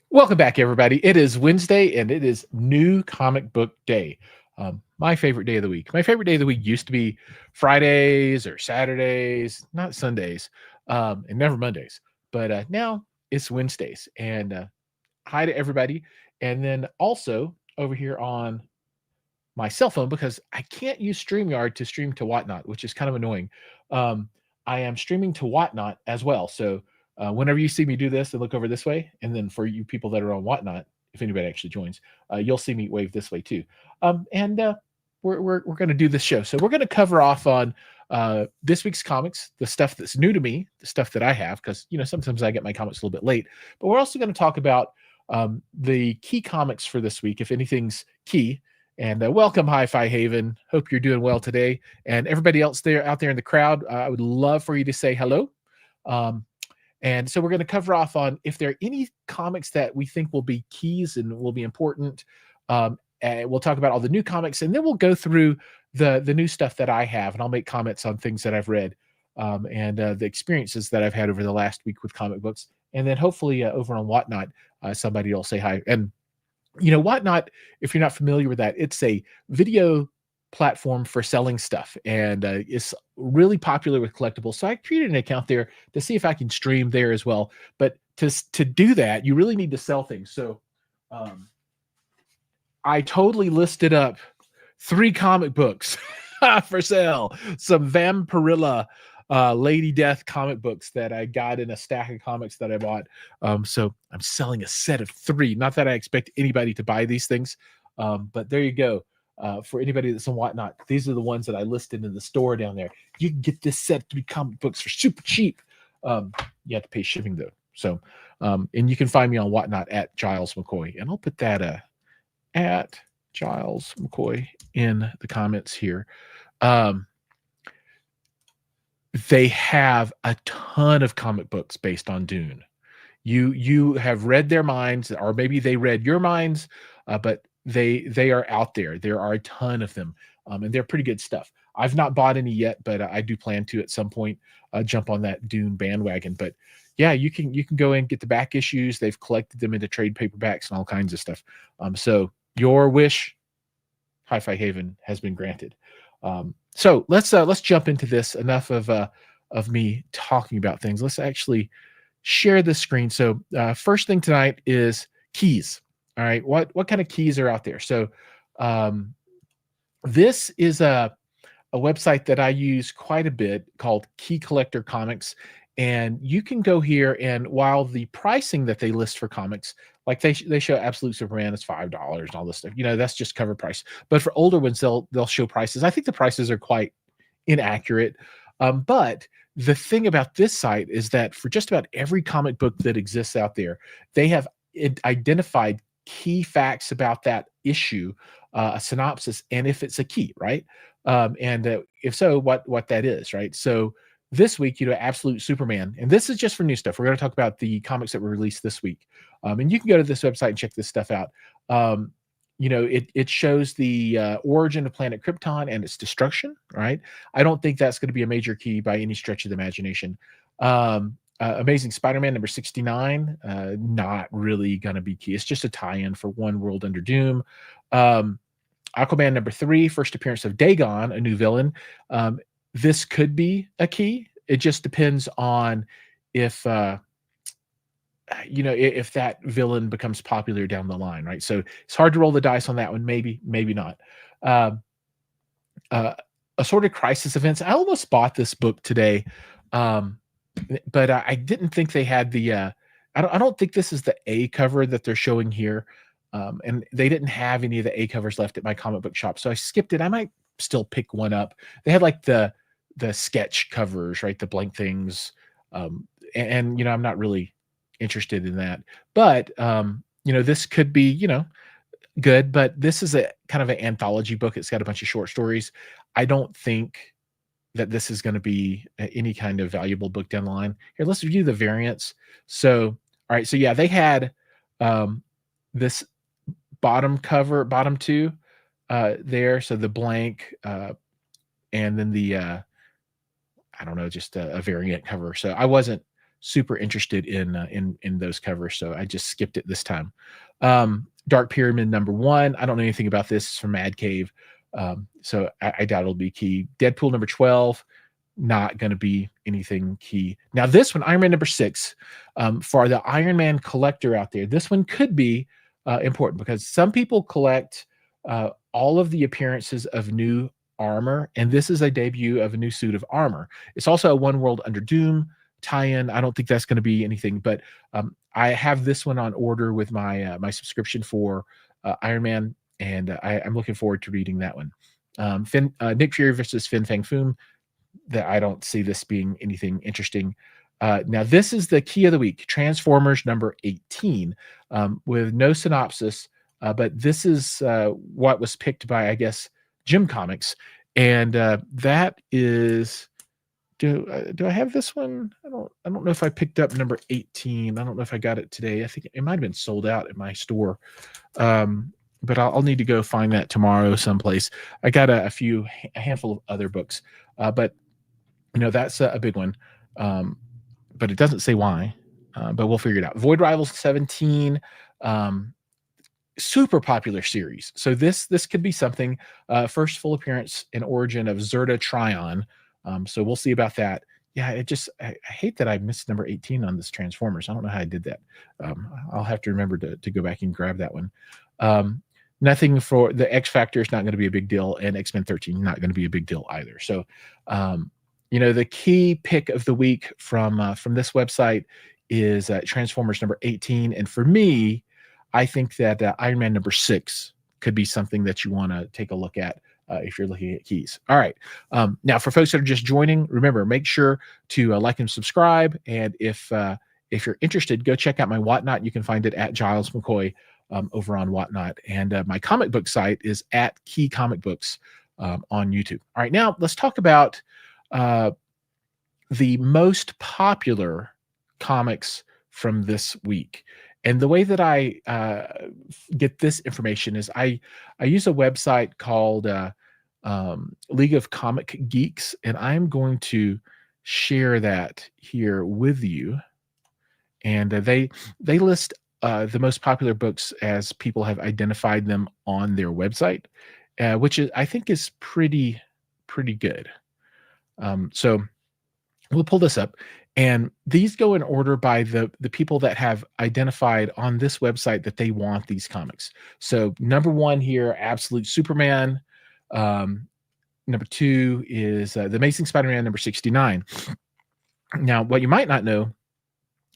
Welcome back, everybody. It is Wednesday and it is New Comic Book Day. My favorite day of the week. My favorite day of the week used to be Fridays or Saturdays, not Sundays, and never Mondays. But now it's Wednesdays. And hi to everybody. And then also over here on my cell phone, because I can't use StreamYard to stream to Whatnot, which is kind of annoying. Um, I am streaming to Whatnot as well. So whenever you see me do this, and look over this way, and then for you people that are on Whatnot, if anybody actually joins, you'll see me wave this way too. And we're going to do this show. So we're going to cover off on this week's comics, the stuff that's new to me, the stuff that I have, because sometimes I get my comics a little bit late. But we're also going to talk about the key comics for this week, if anything's key. And welcome, Hi-Fi Haven. Hope you're doing well today. And everybody else out there in the crowd, I would love for you to say hello. And so we're going to cover off on if there are any comics that we think will be keys and will be important. And we'll talk about all the new comics, and then we'll go through the new stuff that I have, and I'll make comments on things that I've read and the experiences that I've had over the last week with comic books. And then hopefully over on Whatnot, somebody will say hi. And Whatnot, if you're not familiar with that, it's a video platform for selling stuff, and it's really popular with collectibles. So I created an account there to see if I can stream there as well. But to do that, you really need to sell things. So I totally listed up 3 comic books for sale. Some Vampirilla Lady Death comic books that I got in a stack of comics that I bought. So I'm selling a set of 3. Not that I expect anybody to buy these things, but there you go. For anybody that's on Whatnot, these are the ones that I listed in the store down there. You can get this set of 3 comic books for super cheap. You have to pay shipping though. So, and you can find me on Whatnot at Giles McCoy, and I'll put that at Giles McCoy in the comments here. They have a ton of comic books based on Dune. You have read their minds, or maybe they read your minds, but they are out there. There are a ton of them, and they're pretty good stuff. I've not bought any yet, but I do plan to at some point jump on that Dune bandwagon. But yeah, you can go and get the back issues. They've collected them into trade paperbacks and all kinds of stuff. So your wish, Hi-Fi Haven, has been granted. So let's jump into this. Enough of me talking about things. Let's actually share the screen. So first thing tonight is keys. All right, what kind of keys are out there? So this is a website that I use quite a bit called Key Collector Comics. And you can go here, and while the pricing that they list for comics, like they show Absolute Superman is $5 and all this stuff, that's just cover price. But for older ones, they'll show prices. I think the prices are quite inaccurate. But the thing about this site is that for just about every comic book that exists out there, they have identified key facts about that issue, a synopsis, and if it's a key, right? And if so, what that is, right? So this week, Absolute Superman, and this is just for new stuff. We're going to talk about the comics that were released this week, and you can go to this website and check this stuff out. It shows the origin of planet Krypton and its destruction, right? I don't think that's going to be a major key by any stretch of the imagination. Amazing Spider-Man number 69, not really going to be key. It's just a tie-in for One World Under Doom. Aquaman number 3, first appearance of Dagon, a new villain. This could be a key. It just depends on if if that villain becomes popular down the line, right? So it's hard to roll the dice on that one. Maybe not. Assorted Crisis Events. I almost bought this book today, but I didn't think they had the. I don't think this is the A cover that they're showing here, and they didn't have any of the A covers left at my comic book shop, so I skipped it. I might still pick one up. They had like the sketch covers, right? The blank things, and I'm not really interested in that. But this could be good. But this is a kind of an anthology book. It's got a bunch of short stories. I don't think that this is going to be any kind of valuable book down the line. Here, let's review the variants. So, all right. So yeah, they had this bottom 2 there. So the blank, and then the I don't know, just a variant cover. So I wasn't super interested in those covers, so I just skipped it this time. Dark Pyramid #1. I don't know anything about this. It's from Mad Cave, so I doubt it'll be key. Deadpool #12. Not going to be anything key. Now, this one, Iron Man #6, for the Iron Man collector out there, this one could be important because some people collect all of the appearances of new armor, and this is a debut of a new suit of armor. It's also a One World Under Doom tie-in. I don't think that's going to be anything, but I have this one on order with my my subscription for Iron Man, and I'm looking forward to reading that one. Nick Fury versus Fin Fang Foom. That I don't see this being anything interesting. Now, this is the key of the week, Transformers #18, with no synopsis, but this is what was picked by, I guess, Jim Comics, and that is. Do I have this one? I don't know if I picked up #18. I don't know if I got it today. I think it might have been sold out at my store, but I'll need to go find that tomorrow someplace. I got a handful of other books, but that's a big one, but it doesn't say why, but we'll figure it out. Void Rivals 17, super popular series. So this could be something. First full appearance and origin of Zerta Trion. So we'll see about that. Yeah, I hate that I missed #18 on this Transformers. I don't know how I did that. I'll have to remember to go back and grab that one. Nothing for the X Factor is not going to be a big deal, and X-Men 13 not going to be a big deal either. So, the key pick of the week from this website is Transformers #18, and for me, I think that Iron Man #6 could be something that you want to take a look at if you're looking at keys. All right. Now, for folks that are just joining, remember, make sure to like and subscribe, and if you're interested, go check out my Whatnot. You can find it at Giles McCoy over on Whatnot, and my comic book site is at Key Comic Books on YouTube. All right, now let's talk about the most popular comics from this week. And the way that I get this information is I use a website called League of Comic Geeks, and I'm going to share that here with you. And they list the most popular books as people have identified them on their website, which I think is pretty good. So we'll pull this up, and these go in order by the people that have identified on this website that they want these comics. So #1 here, Absolute Superman. #2 is The Amazing Spider-Man #69. Now, what you might not know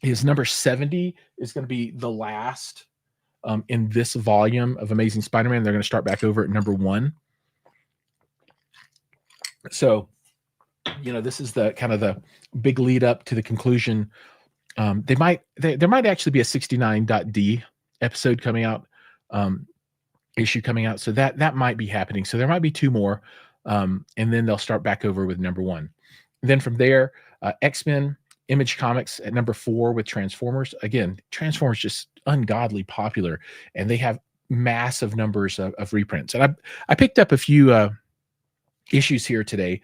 is #70 is going to be the last in this volume of Amazing Spider-Man. They're going to start back over at #1. So, this is the kind of the big lead up to the conclusion. There might actually be a 69.d episode coming out, issue coming out. So that might be happening. So there might be 2 more, and then they'll start back over with #1. And then from there, X-Men, Image Comics at #4 with Transformers. Again, Transformers just ungodly popular, and they have massive numbers of reprints. And I picked up a few issues here today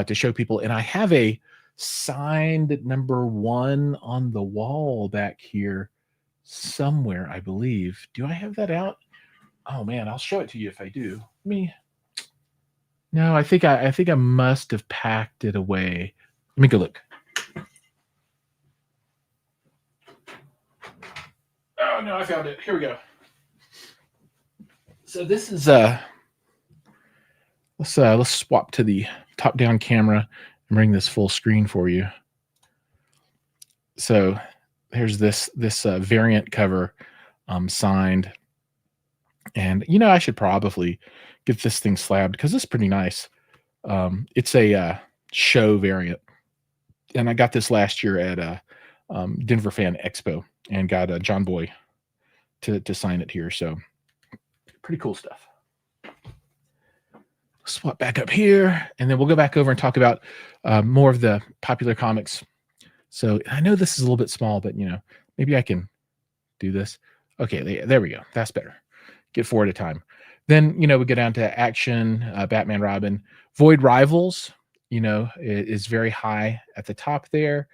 to show people, and I have a signed #1 on the wall back here somewhere, I believe. Do I have that out? Oh man, I'll show it to you if I do. No, I think I must have packed it away. Let me go look. Oh no, I found it. Here we go. So this is let's swap to the top-down camera and bring this full screen for you. So here's this variant cover signed, and I should probably get this thing slabbed because it's pretty nice. It's a show variant, and I got this last year at Denver Fan Expo, and got John Boy to sign it here. So pretty cool stuff. Swap back up here, and then we'll go back over and talk about more of the popular comics. So I know this is a little bit small, but maybe I can do this. Okay, there we go. That's better. Get 4 at a time. Then we go down to Action, Batman, Robin, Void Rivals. Is very high at the top there.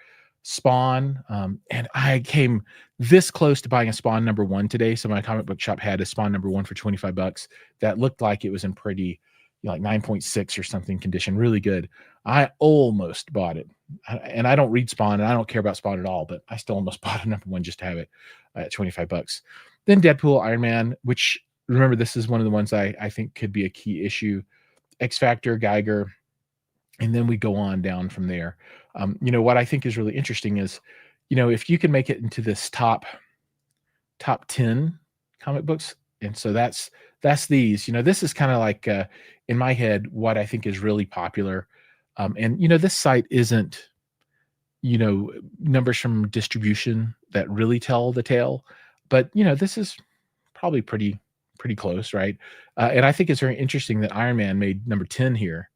Spawn, and I came this close to buying a Spawn #1 today. So my comic book shop had a Spawn #1 for $25 that looked like it was in pretty, like 9.6 or something condition, really good. I almost bought it, and I don't read Spawn, and I don't care about Spawn at all, but I still almost bought a #1 just to have it at $25. Then Deadpool, Iron Man, which, remember, this is one of the ones I think could be a key issue. X Factor, Geiger, and then we go on down from there. What I think is really interesting is, if you can make it into this top 10 comic books, and so that's these. This is kind of like, in my head, what I think is really popular. And this site isn't, numbers from distribution that really tell the tale, but this is probably pretty close, right? And I think it's very interesting that Iron Man made number 10 here.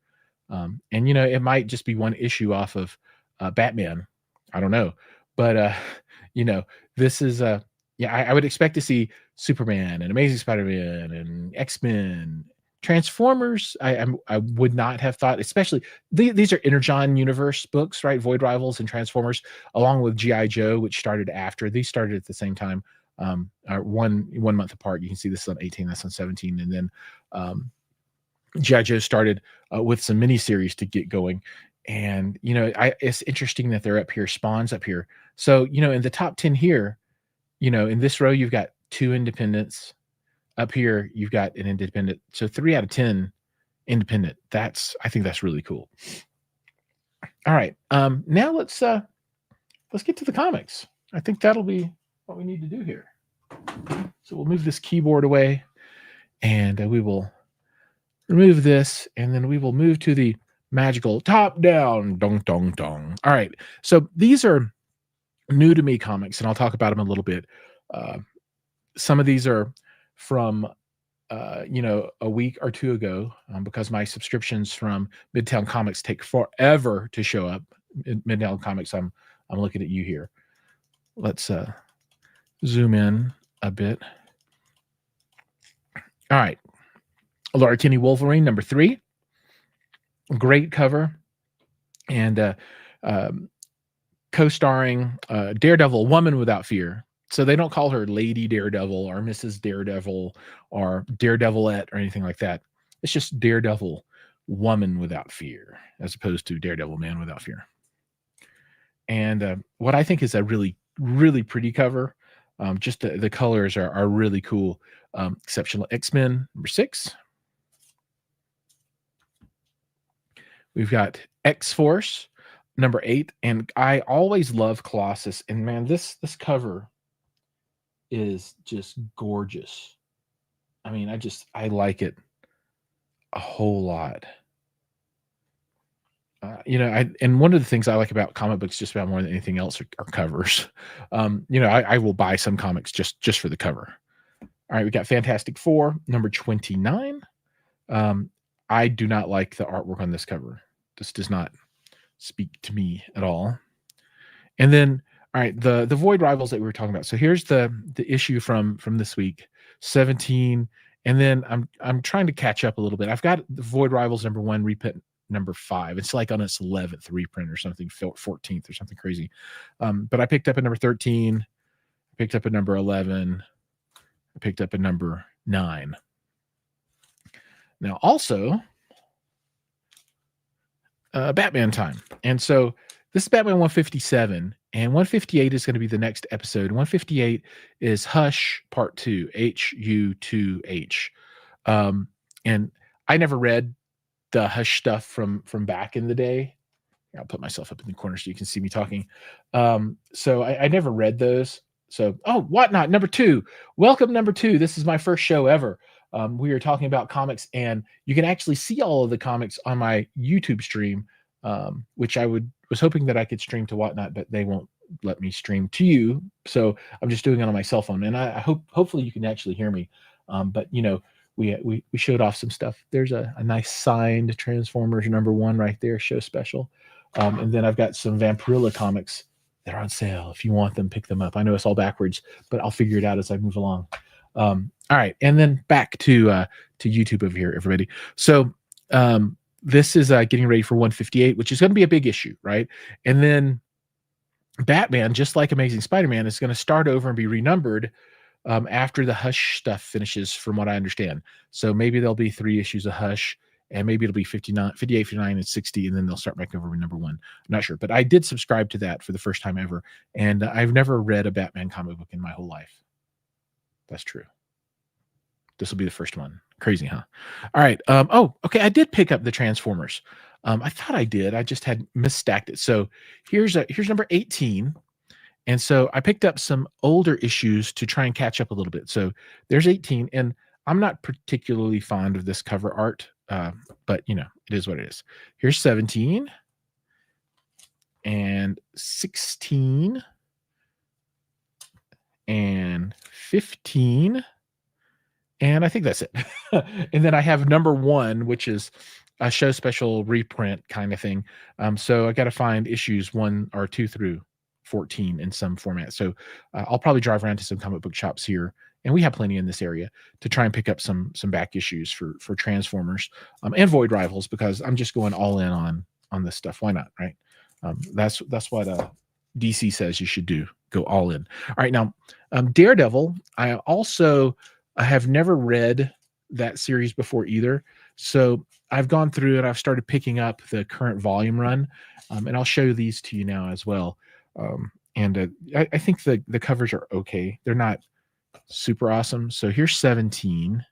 And it might just be one issue off of Batman. I don't know, but this is I would expect to see Superman and Amazing Spider-Man and X-Men, Transformers. I would not have thought, especially these are Energon universe books, right? Void Rivals and Transformers, along with G.I. Joe, which started after. These started at the same time, are one month apart. You can see this is on 18, that's on 17, and then G.I. Joe started with some miniseries to get going. And, it's interesting that they're up here, Spawn's up here. So, in the top 10 here, in this row, you've got 2 independents. Up here, you've got an independent. So 3 out of 10 independent. I think that's really cool. All right. Now let's get to the comics. I think that'll be what we need to do here. So we'll move this keyboard away, and we will remove this, and then we will move to the magical top down. Dong, dong, dong. All right. So these are new to me comics, and I'll talk about them a little bit. Some of these are from, a week or 2 ago, because my subscriptions from Midtown Comics take forever to show up. Midtown Comics, I'm looking at you here. Let's zoom in a bit. All right. Laura Kinney Wolverine, number 3. Great cover. And co-starring Daredevil, Woman Without Fear. So they don't call her Lady Daredevil or Mrs. Daredevil or Daredevilette or anything like that. It's just Daredevil, Woman Without Fear, as opposed to Daredevil, Man Without Fear. And what I think is a really, really pretty cover. Just the colors are really cool. Exceptional X-Men, number 6. We've got X-Force, number 8. And I always love Colossus. And man, this cover is just gorgeous. I mean, I like it a whole lot. And one of the things I like about comic books, just about more than anything else, are covers. I will buy some comics just for the cover. All right, we got Fantastic Four, number 29. I do not like the artwork on this cover. This does not speak to me at all. And then, all right, the Void Rivals that we were talking about. So here's the issue from this week, 17. And then I'm trying to catch up a little bit. I've got the Void Rivals number 1 reprint number 5. It's like on its 11th reprint or something, 14th or something crazy. But I picked up a number 13. I picked up a number 11. I picked up a number 9. Now also, Batman time. And so this is Batman 157, and 158 is going to be the next episode. 158 is Hush Part 2, HU2H. And I never read the Hush stuff from back in the day. I'll put myself up in the corner so you can see me talking. So I never read those. So, Whatnot, number 2. Welcome, number 2. This is my first show ever. We are talking about comics, and you can actually see all of the comics on my YouTube stream, which I was hoping that I could stream to Whatnot, but they won't let me stream to you. So I'm just doing it on my cell phone, and I hopefully you can actually hear me. But we showed off some stuff. There's a nice signed Transformers number 1 right there, show special. And then I've got some Vampirilla comics that are on sale. If you want them, pick them up. I know it's all backwards, but I'll figure it out as I move along. All right, and then back to YouTube over here, everybody. So this is getting ready for 158, which is going to be a big issue, right? And then Batman, just like Amazing Spider-Man, is going to start over and be renumbered after the Hush stuff finishes, from what I understand. So maybe there'll be 3 issues of Hush, and maybe it'll be 59, 58, 59, and 60, and then they'll start back over with number 1. I'm not sure, but I did subscribe to that for the first time ever, and I've never read a Batman comic book in my whole life. That's true. This will be the first one. Crazy, huh? All right. Oh, okay. I did pick up the Transformers. I thought I did. I just had misstacked it. So here's number 18. And so I picked up some older issues to try and catch up a little bit. So there's 18, and I'm not particularly fond of this cover art, but it is what it is. Here's 17 and 16 and 15. And I think that's it. And then I have number 1, which is a show special reprint kind of thing. So I got to find issues 1 or 2 through 14 in some format. So I'll probably drive around to some comic book shops here, and we have plenty in this area, to try and pick up some back issues for Transformers and Void Rivals, because I'm just going all in on this stuff. Why not, right? That's what DC says you should do. Go all in. All right, now Daredevil. I have never read that series before either. So I've gone through and I've started picking up the current volume run, and I'll show these to you now as well. I think the covers are okay. They're not super awesome. So here's 17,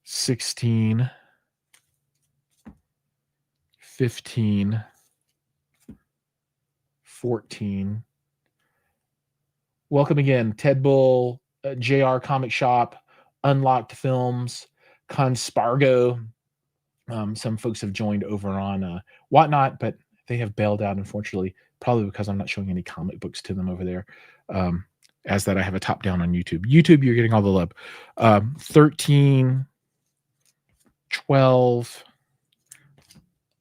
16, 15, 14. Welcome again, Ted Bull, JR Comic Shop, Unlocked Films, Conspargo. Some folks have joined over on Whatnot, but they have bailed out, unfortunately, probably because I'm not showing any comic books to them over there. As that I have a top down on YouTube. YouTube, you're getting all the love. 13, 12,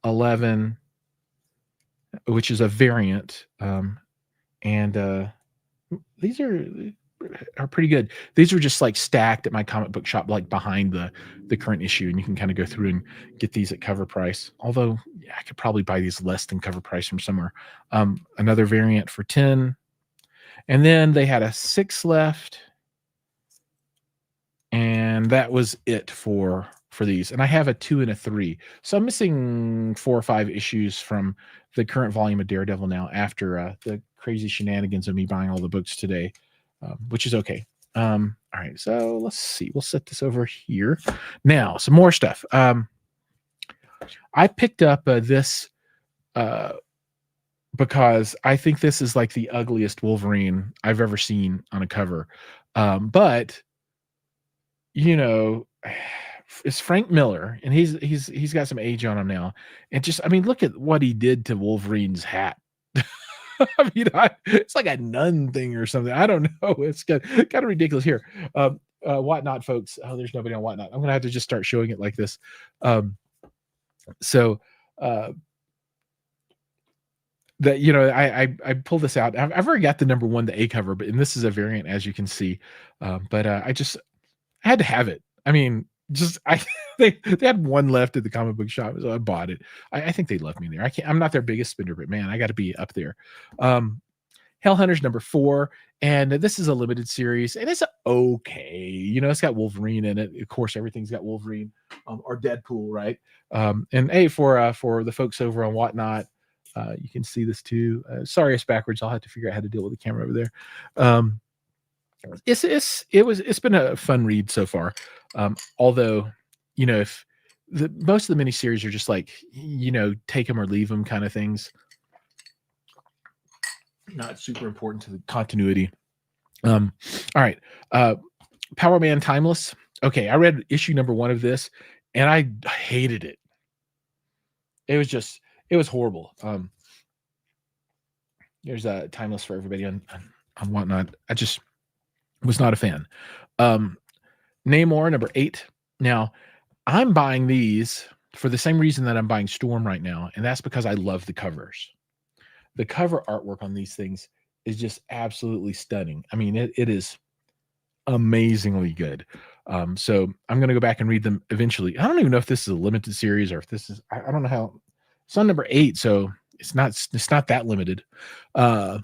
11, which is a variant. And these are pretty good. These are just like stacked at my comic book shop, like behind the current issue, and you can kind of go through and get these at cover price. Although I could probably buy these less than cover price from somewhere. Another variant for 10, and then they had a 6 left, and that was it for these. And I have a 2 and a 3, so I'm missing 4 or 5 issues from the current volume of Daredevil now, after the crazy shenanigans of me buying all the books today, which is okay. All right, so let's see. We'll set this over here. Now, some more stuff. I picked up this because I think this is like the ugliest Wolverine I've ever seen on a cover. But it's Frank Miller, and he's got some age on him now. And just, look at what he did to Wolverine's hat. It's like a nun thing or something. I don't know. It's kind of ridiculous. Here, Whatnot folks. Oh, there's nobody on Whatnot. I'm gonna have to just start showing it like this. I pulled this out. I've already got the number 1, the A cover, and this is a variant, as you can see. But I had to have it. They had 1 left at the comic book shop, so I bought it. I think they left me there. I'm not their biggest spender, but man, I got to be up there. Hellhunters number 4, and this is a limited series, and it's okay. It's got Wolverine in it. Of course, everything's got Wolverine or Deadpool, right? And hey, for the folks over on Whatnot, you can see this too. Sorry, it's backwards. I'll have to figure out how to deal with the camera over there. It's been a fun read so far. Although, if most of the miniseries are just like, take them or leave them kind of things, not super important to the continuity. All right. Power Man Timeless. Okay. I read issue number 1 of this, and I hated it. It was horrible. There's a Timeless for everybody on Whatnot. I just was not a fan. Namor number 8. Now, I'm buying these for the same reason that I'm buying Storm right now, and that's because I love the covers. The cover artwork on these things is just absolutely stunning. It is amazingly good. So I'm going to go back and read them eventually. I don't even know if this is a limited series or if this is, I don't know how. It's on number 8, so it's not that limited. Uh,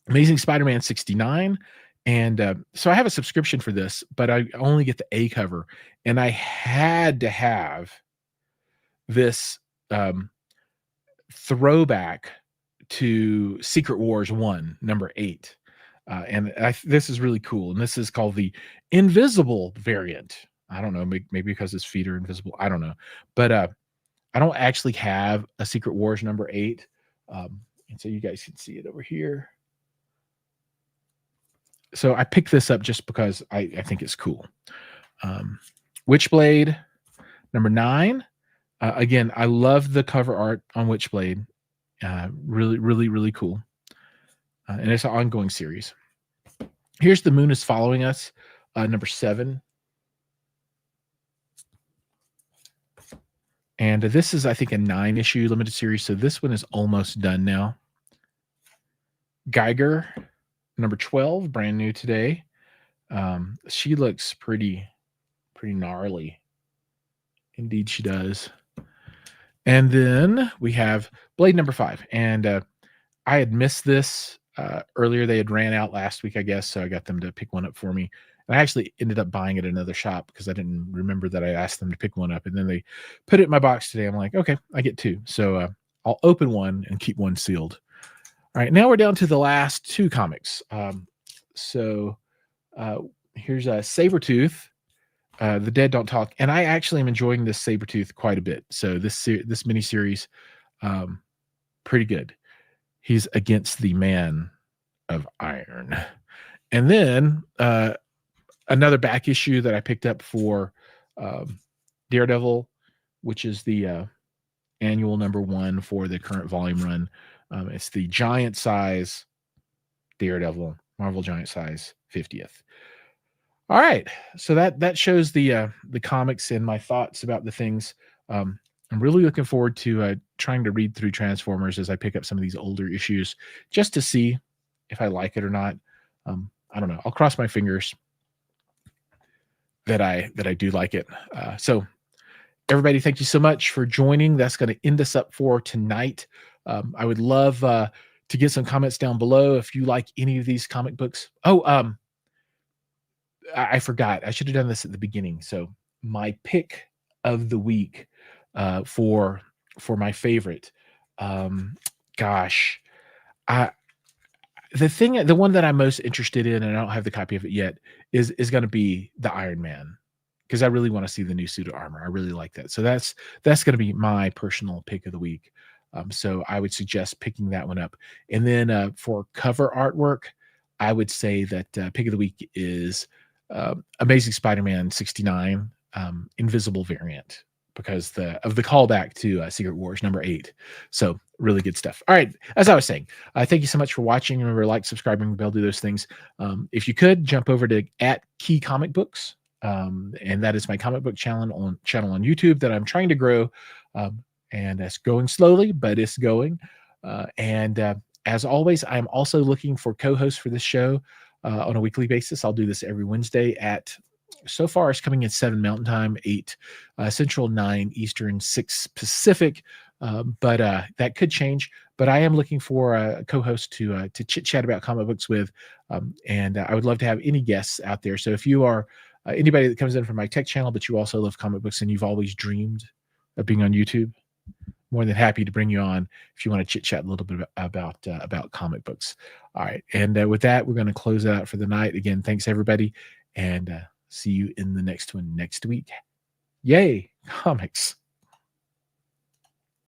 Amazing Spider-Man 69. And so I have a subscription for this, but I only get the A cover. And I had to have this throwback to Secret Wars 1, number 8. And this is really cool. And this is called the Invisible variant. I don't know, maybe because his feet are invisible. I don't know. But I don't actually have a Secret Wars number 8. And so you guys can see it over here. So I picked this up just because I think it's cool. Witchblade number 9. Again, I love the cover art on Witchblade. Really, really, really cool. And it's an ongoing series. Here's The Moon is Following Us, number 7. And this is, I think, a 9-issue limited series. So this one is almost done now. Geiger, number 12, brand new today. She looks pretty gnarly. Indeed, she does. And then we have Blade number 5. And I had missed this earlier. They had ran out last week, I guess. So I got them to pick one up for me. And I actually ended up buying it at another shop because I didn't remember that I asked them to pick one up. And then they put it in my box today. I'm like, okay, I get 2. So I'll open one and keep one sealed. All right, now we're down to the last 2 comics. So here's Sabretooth. The Dead Don't Talk. And I actually am enjoying this Sabretooth quite a bit. So this miniseries, pretty good. He's against the Man of Iron. And then another back issue that I picked up for Daredevil, which is the annual number 1 for the current volume run. It's the giant size Daredevil, Marvel giant size 50th. All right, so that shows the comics and my thoughts about the things. I'm really looking forward to trying to read through Transformers as I pick up some of these older issues, just to see if I like it or not. I don't know. I'll cross my fingers that I do like it. So everybody, thank you so much for joining. That's going to end us up for tonight. I would love to get some comments down below if you like any of these comic books. Oh, I forgot. I should have done this at the beginning. So my pick of the week for my favorite, gosh, the one that I'm most interested in, and I don't have the copy of it yet, is going to be the Iron Man, because I really want to see the new suit of armor. I really like that. So that's going to be my personal pick of the week. So I would suggest picking that one up. And then for cover artwork, I would say that pick of the week is Amazing Spider-Man 69, Invisible variant, because of the callback to Secret Wars number 8. So really good stuff. All right, as I was saying, thank you so much for watching. Remember, like, subscribing, bell, do those things. If you could jump over to @Key Comic Books, and that is my comic book channel on YouTube that I'm trying to grow, and that's going slowly, but it's going. As always, I'm also looking for co-hosts for this show on a weekly basis. I'll do this every Wednesday so far it's coming at 7 Mountain Time, 8 Central, 9 Eastern, 6 Pacific. But that could change. But I am looking for a co-host to chit chat about comic books with. And I would love to have any guests out there. So if you are anybody that comes in from my tech channel, but you also love comic books and you've always dreamed of being on YouTube, more than happy to bring you on if you want to chit chat a little bit about comic books. All right. And with that, we're going to close it out for the night. Again, thanks everybody. And see you in the next one next week. Yay, comics.